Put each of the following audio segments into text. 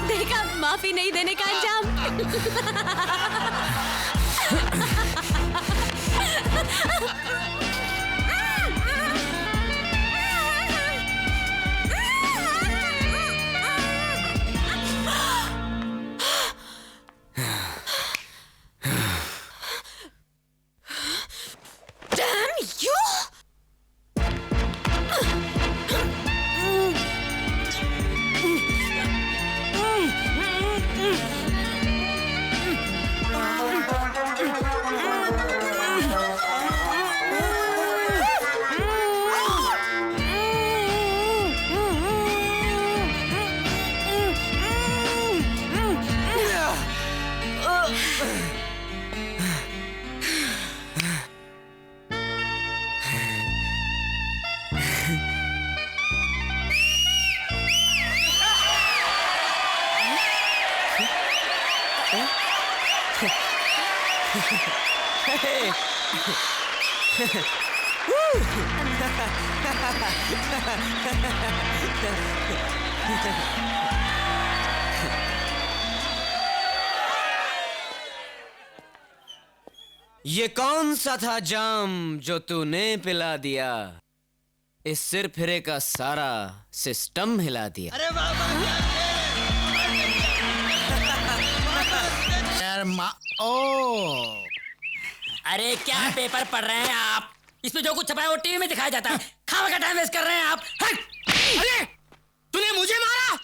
देखा, माफी नहीं देने का अंजाम। Damn you! ये कौन सा था जाम जो तूने पिला दिया? इस सिर फिरे का सारा सिस्टम हिला दिया। अरे ओ अरे क्या पेपर पढ़ रहे हैं आप? इसमें जो कुछ छपा है वो टीवी में दिखाया जाता है। खाने का टाइम वेस्ट कर रहे हैं आप। अरे तूने मुझे मारा?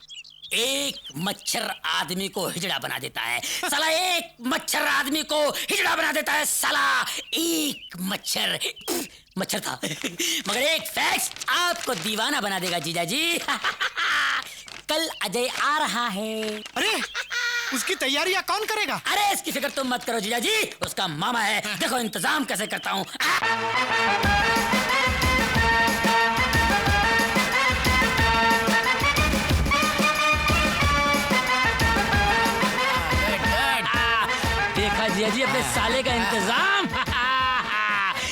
एक मच्छर आदमी को हिजड़ा बना देता है साला। एक मच्छर आदमी को हिजड़ा बना देता है साला। एक मच्छर मच्छर था मगर एक फैक्स आपको दीवाना बना देगा जीजा जी। कल अजय आ रहा है। अरे उसकी तैयारियां कौन करेगा? अरे इसकी फिक्र तुम मत करो जीजा जी, उसका मामा है। देखो इंतजाम कैसे करता हूँ। देखा जीजा जी अपने साले का इंतजाम।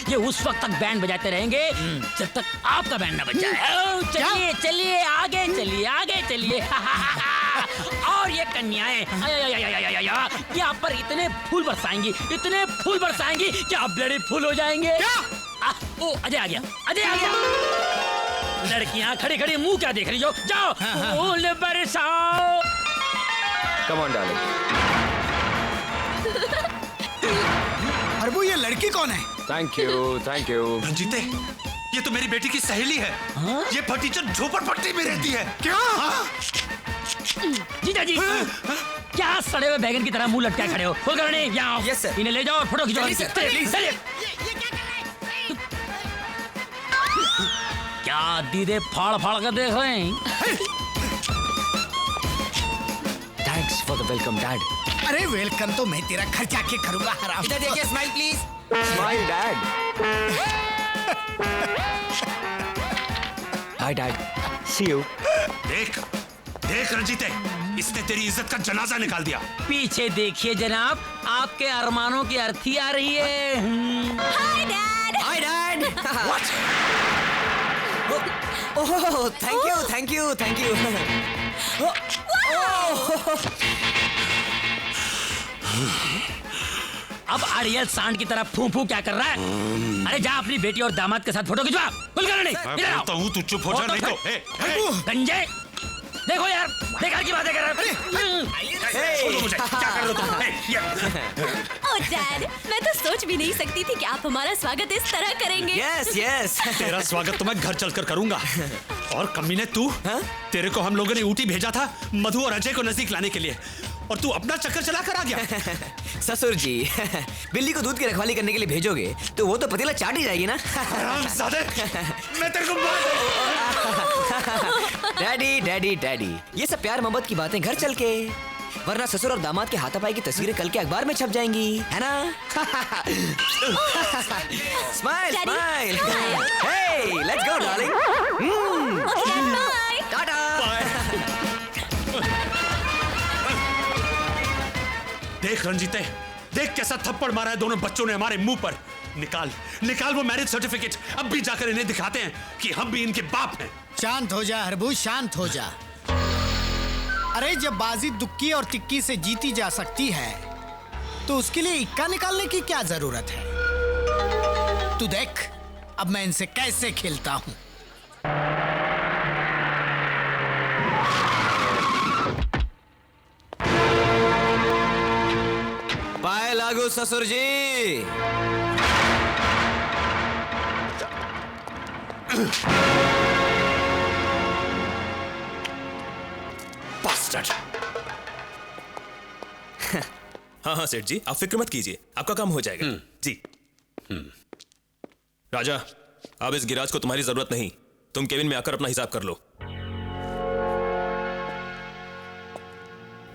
ये उस वक्त तक बैंड बजाते रहेंगे जब तक आपका बैंड न बज जाए। चलिए चलिए आगे चलिए आगे चलिए। और ये कन्याएं यहाँ पर इतने फूल बरसाएंगी, इतने फूल बरसाएंगी कि आप ब्लडी फूल हो जाएंगे। ओ अजय आ गया, अजय आ गया। लड़कियां खड़ी खड़ी मुंह क्या देख रही हो? जाओ फूल बरसाओ। Come on darling. अरबू ये लड़की कौन है? Thank you thank you. रंजीते, ये तो मेरी बेटी की सहेली है। ये फटीचर झोपड़पट्टी में रहती है। क्या? जीजा जी क्या सड़े हुए बैगन की तरह मुंह लटकाए खड़े हो? कुलकर्णी यहाँ आओ। Yes, sir. इन्हें ले जाओ और फोटो खिंचवाओ। चलिए क्या दीदे फाड़ फाड़ कर देख रहे हैं? Thanks for the welcome dad. अरे वेलकम तो मैं तेरा घर जाके करूंगा हराम। इधर देखिए, smile please. Smile dad. Hi dad, see you. देख देख रंजीते, इसने तेरी इज्जत का जनाजा निकाल दिया। पीछे देखिए जनाब, आपके अरमानों की अर्थी आ रही है। Hi dad. Hi dad. Oh thank you thank you thank you. अब अड़ियल सांड की तरह फू फू क्या कर रहा है? अरे जा अपनी बेटी और दामाद के साथ फोटो खिंचवा। कुलकर्णी मैं इधर आओ। बोलता हूँ तू चुप हो जा, नहीं तो गंजे देखो यार, बेकार की बातें कर रहा है। छोड़ो मुझे, क्या कर रहे हो तुम? ओह डैड, मैं तो सोच भी नहीं सकती थी कि आप हमारा स्वागत इस तरह करेंगे। Yes yes. तेरा स्वागत तो मैं घर चलकर करूंगा। और कमीने तू, तेरे को हम लोगों ने ऊटी भेजा था मधु और अजय को नजदीक लाने के लिए, और तू अपना चक्कर चला कर आ गया। ससुर जी, बिल्ली को दूध की रखवाली करने के लिए भेजोगे तो वो तो पतीला चाट ही जाएगी ना। हरामजादे, मैं तेरे को मार। डैडी डैडी डैडी, ये सब प्यार मोहब्बत की बातें घर चल के, वरना ससुर और दामाद के हाथापाई की तस्वीरें कल के अखबार में छप जाएंगी, है ना? Smile smile. Hey let's go darling. Bye. Tata. देख रंजीते, देख कैसा थप्पड़ मारा है दोनों बच्चों ने हमारे मुंह पर। निकाल निकाल वो मैरिज सर्टिफिकेट, अब भी जाकर इन्हें दिखाते हैं कि हम भी इनके बाप हैं। शांत हो जा हरबू, शांत हो जा। अरे जब बाजी दुक्की और तिक्की से जीती जा सकती है तो उसके लिए इक्का निकालने की क्या जरूरत है? तू देख अब मैं इनसे कैसे खेलता हूं। पाए लागू ससुर जी। Bastard! हाँ हाँ सेठ जी, आप फिक्र मत कीजिए, आपका काम हो जाएगा। जी। राजा, अब इस गिराज को तुम्हारी जरूरत नहीं, तुम केबिन में आकर अपना हिसाब कर लो।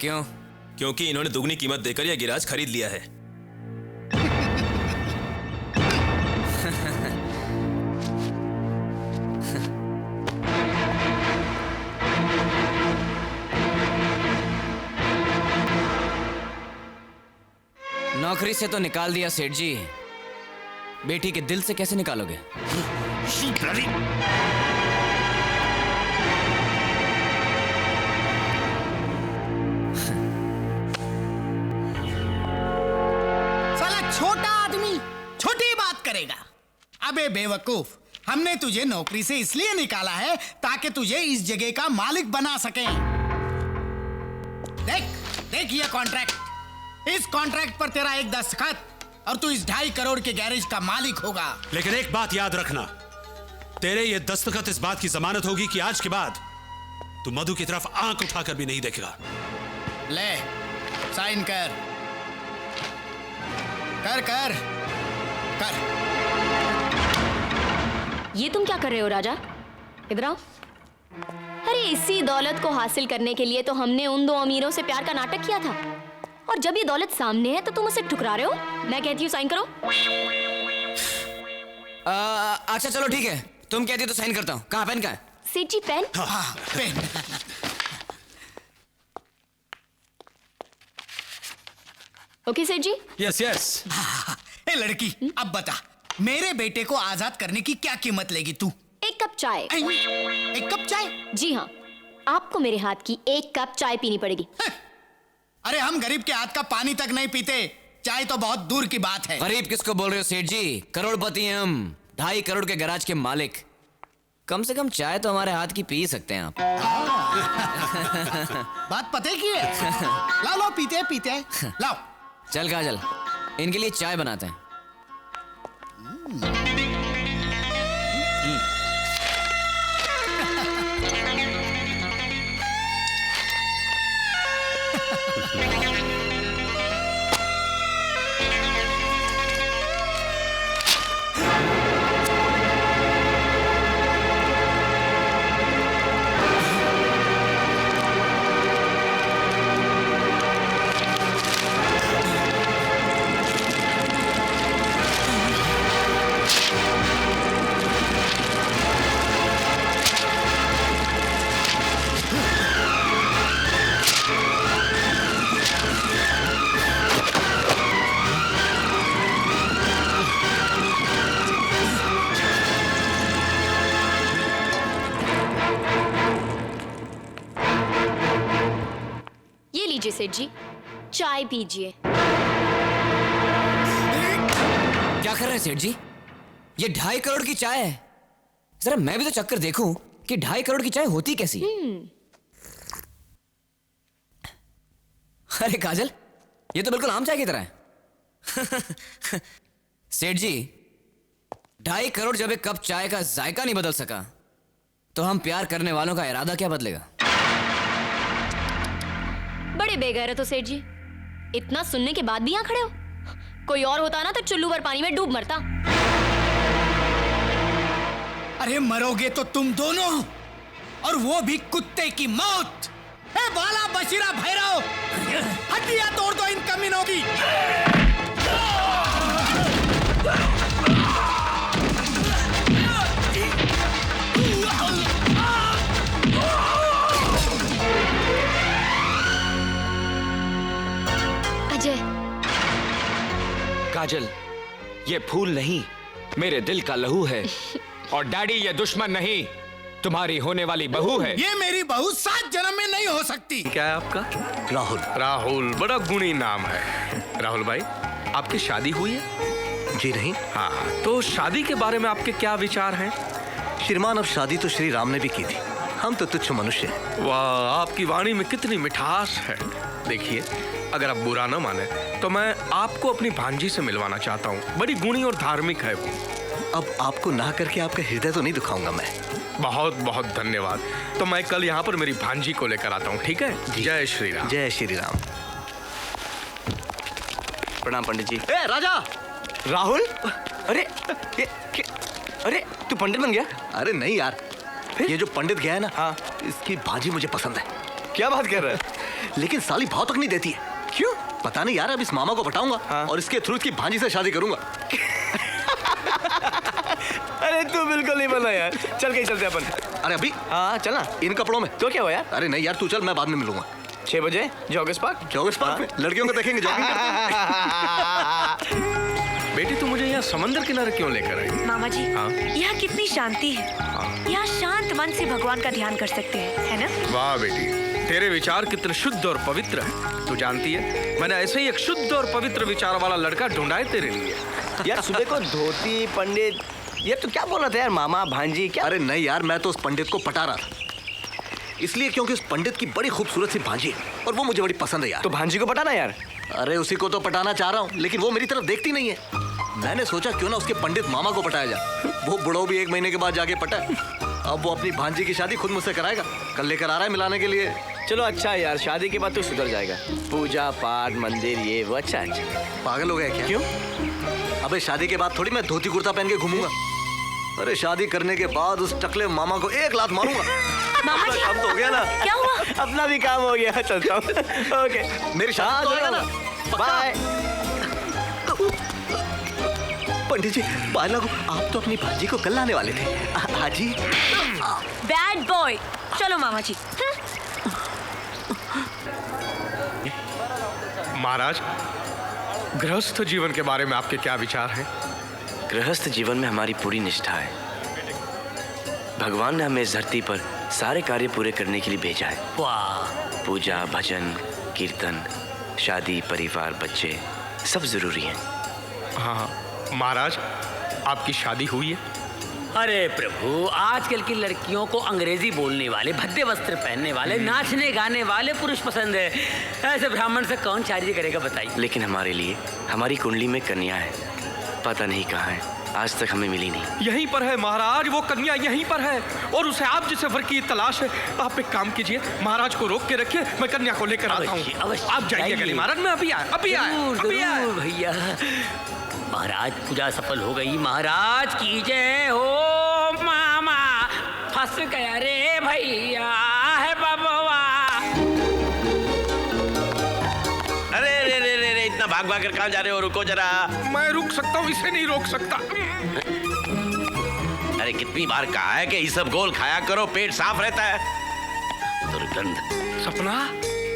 क्यों? क्योंकि इन्होंने दुगनी कीमत देकर यह गिराज खरीद लिया है। नौकरी से तो निकाल दिया सेठ जी, बेटी के दिल से कैसे निकालोगे? साला छोटा आदमी छोटी बात करेगा। अबे बेवकूफ, हमने तुझे नौकरी से इसलिए निकाला है ताकि तुझे इस जगह का मालिक बना सकें। देख देख ये कॉन्ट्रैक्ट, इस कॉन्ट्रैक्ट पर तेरा एक दस्तखत और तू इस 2.5 करोड़ के गैरेज का मालिक होगा। लेकिन एक बात याद रखना, तेरे ये दस्तखत इस बात की जमानत होगी कि आज के बाद तू मधु की तरफ आंख उठाकर भी नहीं देखेगा। ले साइन कर कर कर कर। ये तुम क्या कर रहे हो राजा? इधर आओ। अरे इसी दौलत को हासिल करने के लिए तो हमने उन 2 अमीरों से प्यार का नाटक किया था, और जब ये दौलत सामने है तो तुम उसे ठुकरा रहे हो। मैं कहती हूँ साइन करो। अच्छा चलो ठीक है, तुम कहती हो तो साइन करता हूँ। कहाँ पेन? कहाँ है? सेठ जी पेन। हाँ, पेन। ओके सेठ जी। Yes yes. ए लड़की, अब बता मेरे बेटे को आजाद करने की क्या कीमत लेगी तू? 1 कप चाय। एक कप चाय? जी हाँ, आपको मेरे हाथ की 1 कप चाय पीनी पड़ेगी। अरे हम गरीब के हाथ का पानी तक नहीं पीते, चाय तो बहुत दूर की बात है। गरीब किसको बोल रहे हो सेठ जी? करोड़पति हैं हम, 2.5 करोड़ के गैराज के मालिक। कम से कम चाय तो हमारे हाथ की पी सकते हैं आप। बात पते की है। लाओ लाओ, पीते पीते लाओ। चल काजल, इनके लिए चाय बनाते हैं। लीजिए सेठ जी, चाय पीजिए। क्या कर रहे हैं सेठ जी? ये 2.5 करोड़ की चाय है। जरा मैं भी तो चक्कर देखूं कि 2.5 करोड़ की चाय होती कैसी। अरे काजल, ये तो बिल्कुल आम चाय की तरह है। सेठ जी, 2.5 करोड़ जब एक कप चाय का जायका नहीं बदल सका, तो हम प्यार करने वालों का इरादा क्या बदलेगा? बड़े बेगैरत हो सेठ जी, इतना सुनने के बाद भी यहाँ खड़े हो। कोई और होता ना तो चुल्लू भर पानी में डूब मरता। अरे मरोगे तो तुम दोनों, और वो भी कुत्ते की मौत। ए बाला बशीरा भैरव, हड्डियां तोड़ दो इन कमीनों की। अजय, काजल, ये फूल नहीं, मेरे दिल का लहू है। और डैडी, ये दुश्मन नहीं, तुम्हारी होने वाली बहू है। ये मेरी बहू 7 जन्म में नहीं हो सकती। क्या है आपका? राहुल। राहुल, बड़ा गुणी नाम है। राहुल भाई, आपकी शादी हुई है? जी नहीं। हाँ, तो शादी के बारे में आपके क्या विचार हैं? श्रीमान, अब शादी तो श्री राम ने भी की थी, हम तो तुच्छ मनुष्य हैं। वाह, आपकी वाणी में कितनी मिठास है। देखिए, अगर आप बुरा न माने तो मैं आपको अपनी भांजी से मिलवाना चाहता हूँ। बड़ी गुणी और धार्मिक है वो। अब आपको ना करके आपका हृदय तो नहीं दुखाऊंगा मैं। बहुत बहुत धन्यवाद। तो मैं कल यहाँ पर मेरी भांजी को लेकर आता हूँ, ठीक है? जय श्री राम। जय श्री राम। प्रणाम पंडित जी। ए राजा! राहुल, अरे अरे तू पंडित बन गया? अरे नहीं यार, ये जो पंडित गया है ना, हाँ, इसकी भांजी मुझे पसंद है। क्या बात कर रहा है? लेकिन साली भाव तक नहीं देती है। क्यों? पता नहीं यार, अब इस मामा को पटाऊंगा। हाँ। और इसके थ्रू इसकी भांजी से शादी करूंगा। अरे तू बिल्कुल नहीं बना यार। चल कहीं चलते अपन। अरे अभी? हाँ चलना। इन कपड़ों में? तो क्या हुआ यार? अरे नहीं यार, तू चल, मैं बाद में मिलूंगा। 6 बजे जॉगर्स पार्क। जॉगर्स पार्क में लड़कियों को देखेंगे जॉगिंग करते हुए। बेटी, तू मुझे यहाँ समंदर किनारे क्यों लेकर आई? मामा जी, हाँ? यहाँ कितनी शांति है। यहाँ शांत मन से भगवान का ध्यान कर सकते हैं, है ना? वाह बेटी, तेरे विचार कितने शुद्ध और पवित्र हैं। तू जानती है, मैंने ऐसे ही एक शुद्ध और पवित्र विचार वाला लड़का ढूंढा है तेरे लिए। यार सुबह को धोती पंडित, ये तू क्या बोल रहा था यार? मामा भांजी क्या? अरे नहीं यार, मैं तो उस पंडित को पटा रहा था, इसलिए क्योंकि उस पंडित की बड़ी खूबसूरत सी भांजी है और वो मुझे बड़ी पसंद है यार। तो भांजी को पटाना यार। अरे उसी को तो पटाना चाह रहा हूँ, लेकिन वो मेरी तरफ देखती नहीं है। मैंने सोचा क्यों ना उसके पंडित मामा को पटाया जाए। वो बुढ़ो भी 1 महीने के बाद जाके पटाए। अब वो अपनी भांजी की शादी खुद मुझसे कराएगा। कल लेकर आ रहा है मिलाने के लिए। चलो अच्छा यार, शादी के बाद तू सुधर जाएगा। पूजा पाठ मंदिर ये वो अच्छा। पागल हो गया क्या? क्यों? अबे शादी के बाद थोड़ी मैं धोती कुर्ता पहन के घूमूंगा। अरे शादी करने के बाद उस टकले मामा को 1 लात मारूंगा। मामा जी, काम तो हो गया ना। क्या हुआ? अपना भी काम हो गया। चलता हूँ। ओके, मेरी शादी तो होगा ना? बाय। पंडित जी, पाला को आप तो अपनी भांजी को कल लाने वाले थे। हाजी। Bad boy. चलो मामा जी। महाराज, गृहस्थ जीवन के बारे में आपके क्या विचार हैं? गृहस्थ जीवन में हमारी पूरी निष्ठा है। भगवान ने हमें इस धरती पर सारे कार्य पूरे करने के लिए भेजा है। वाह, पूजा भजन कीर्तन शादी परिवार बच्चे सब जरूरी हैं। हाँ महाराज, आपकी शादी हुई है? अरे प्रभु, आजकल की लड़कियों को अंग्रेजी बोलने वाले, भद्दे वस्त्र पहनने वाले, नाचने गाने वाले पुरुष पसंद है। ऐसे ब्राह्मण से कौन शादी करेगा बताइए? लेकिन हमारे लिए हमारी कुंडली में कन्या है, पता नहीं कहाँ है, आज तक हमें मिली नहीं। यहीं पर है महाराज, वो कन्या यहीं पर है और उसे आप जैसे वर की तलाश है। आप एक काम कीजिए, महाराज को रोक के रखिए, मैं कन्या को लेकर आता हूँ। आप जाइए गली महाराज, मैं अभी आया भैया। महाराज, पूजा सफल हो गई। महाराज की जय हो। मामा फंस गया रे भैया है बबवा। अरे रे रे रे रे, इतना भाग भाग कर कहाँ जा रहे हो? रुको जरा। मैं रुक सकता हूँ, इसे नहीं रोक सकता। अरे कितनी बार कहा है कि ये सब गोल खाया करो, पेट साफ रहता है। दुर्गंध। सपना,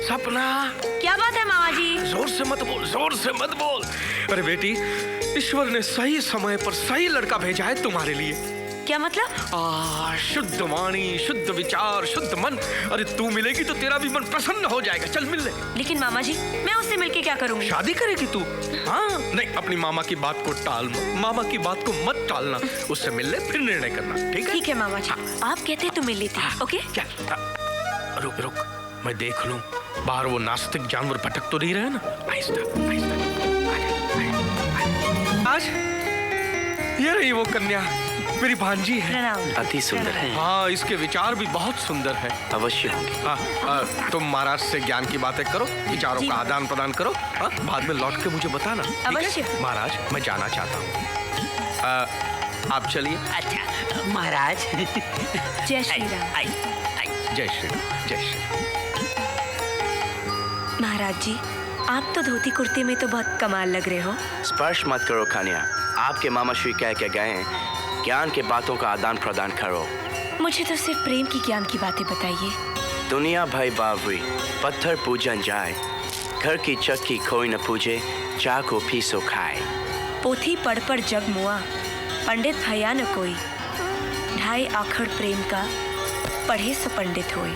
सपना। क्या बात है मामा जी? जोर से मत बोल, जोर से मत बोल। अरे बेटी, ईश्वर ने सही समय पर सही लड़का भेजा है तुम्हारे लिए। क्या मतलब? शुद्ध वाणी, शुद्ध विचार, शुद्ध मन। अरे तू मिलेगी तो तेरा भी मन प्रसन्न हो जाएगा। चल मिल ले। लेकिन मामा जी, मैं उससे मिलके क्या करूंगी? शादी करेगी तू? हाँ, नहीं, अपनी मामा की बात को टाल मत, मामा की बात को मत टालना। उससे मिल ले, फिर निर्णय करना, ठीक है? ठीक है मामा जी, आप कहते हैं तो मिल लेती हूँ। ओके? रुक रुक, मैं देख लूं बाहर वो नास्तिक जानवर भटक तो नहीं रहे ना। आहिस्ता आहिस्ता। आज ये रही वो कन्या, मेरी भांजी है। अति सुंदर है। हाँ, इसके विचार भी बहुत सुंदर है। अवश्य होंगे। हाँ, तुम महाराज से ज्ञान की बातें करो, विचारों का आदान प्रदान करो। हाँ, बाद में लौट के मुझे बताना। अवश्य। महाराज, मैं जाना चाहता हूँ, आप चलिए। अच्छा महाराज। जय श्री राम। जय श्री राम, जय श्री राम। महाराज जी, आप तो धोती कुर्ते में तो बहुत कमाल लग रहे हो। स्पर्श मत करो कन्या, आपके मामा श्री कह के गए हैं, ज्ञान के बातों का आदान प्रदान करो। मुझे तो सिर्फ प्रेम की ज्ञान की बातें बताइए। दुनिया भाई बावरी, पत्थर पूजन जाए, घर की चक्की कोई न पूजे, चाह को पीसो खाए। पोथी पढ़ पर जग मुआ, पंडित भैया न कोई, ढाई आखड़ प्रेम का पढ़े सो पंडित हुए।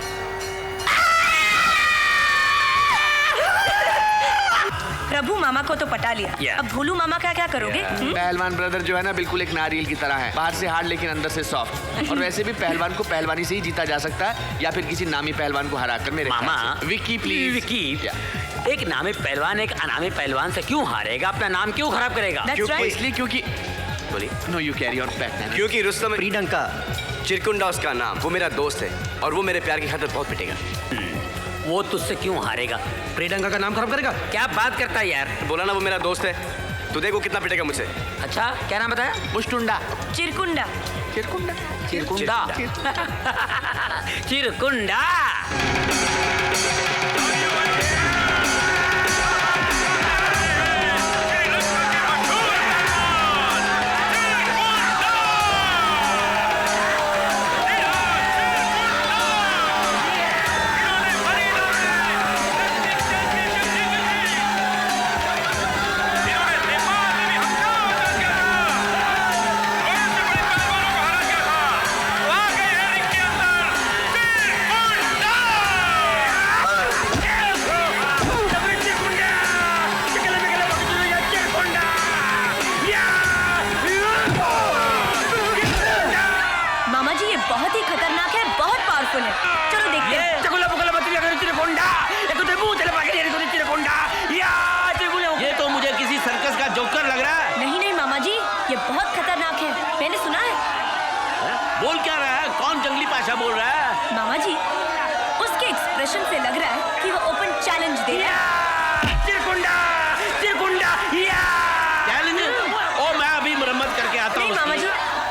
प्रभु मामा को तो पटा लिया, अब भोलू मामा का क्या करोगे? पहलवान ब्रदर जो है ना बिल्कुल एक नारियल की तरह है, बाहर से हार्ड लेकिन अंदर से सॉफ्ट। और वैसे भी पहलवान को पहलवानी से ही जीता जा सकता है या फिर किसी नामी पहलवान को हराकर। मेरे मामा विक्की प्लीज। विक्की, एक नामी पहलवान एक अनामी पहलवान से क्यों हारेगा? अपना नाम क्यों खराब करेगा? इसलिए क्योंकि बोलिए। No you carry on back. क्योंकि रुस्तम प्रीडंका चिरकुंडा उसका नाम, वो मेरा दोस्त है और वो मेरे प्यार की खातिर बहुत पिटेगा। वो तुझसे क्यों हारेगा? प्रीडंका का नाम खराब करेगा? क्या बात करता है यार? बोला ना वो मेरा दोस्त है, तू देखो कितना पिटेगा मुझसे। अच्छा क्या नाम बताया? मुष्टुंडा। चिरकुंडा। चिरकुंडा। चिरकुंडा। चिरकुंडा। ये तो मुझे किसी सर्कस का जोकर लग रहा है। नहीं मामा जी, ये बहुत खतरनाक है, मैंने सुना है। बोल क्या रहा है? कौन जंगली भाषा बोल रहा है? मामा जी, उसके एक्सप्रेशन से लग रहा है कि वो ओपन चैलेंज दे रहा है। चिरकुंडा, चिरकुंडा, चैलेंज? ओ मैं अभी मरम्मत करके आता हूँ। नहीं मामा जी,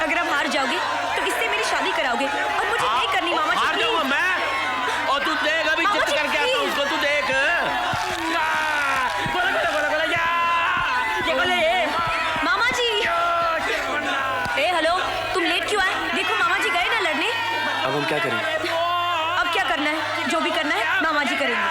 अगर आप हार जाओगे तो इससे मेरी शादी कराओगे और मुझे नहीं करनी मामा जी। हार जाऊंगा मैं? और तू देख, अभी चित्त करके आता हूँ उसको, तू देख। मामा जी, हेलो, तुम लेट क्यों आए? देखो मामा जी गए ना लड़ने। अब हम क्या करें? अब क्या करना है? जो भी करना है मामा जी करेंगे।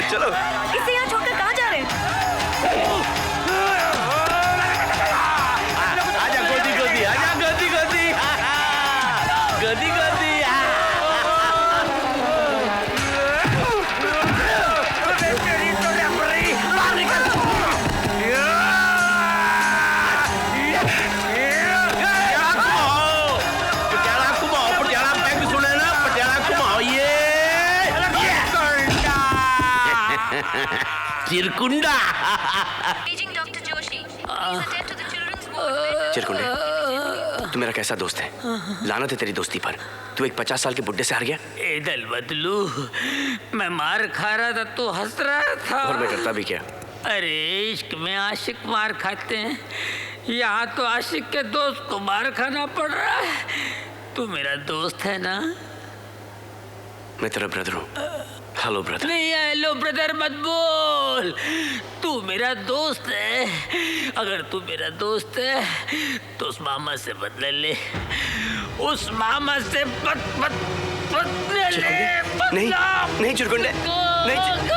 चलो इसे यहाँ छोड़कर कहाँ जा रहे हैं? आजा गोदी गोदी, आजा गोदी गोदी, गोदी गोदी। चिरकुंडा। चिरकुंडे, तू मेरा कैसा दोस्त है? लानत है तेरी दोस्ती पर। तू एक 50 साल के बुड्ढे से हार गया। ए दल बदलू, मैं मार खा रहा था, तू हंस रहा था। और मैं करता भी क्या? अरे इश्क में आशिक मार खाते हैं, यहाँ तो आशिक के दोस्त को मार खाना पड़ रहा है। तू मेरा दोस्त है ना? मैं तेरा ब्रदर हूँ। Hello brother. नहीं हेलो ब्रदर मत बोल, तू मेरा दोस्त है। अगर तू मेरा दोस्त है तो उस मामा से बदला ले, उस मामा से बदला ले। नहीं नहीं चिरकुंडे, नहीं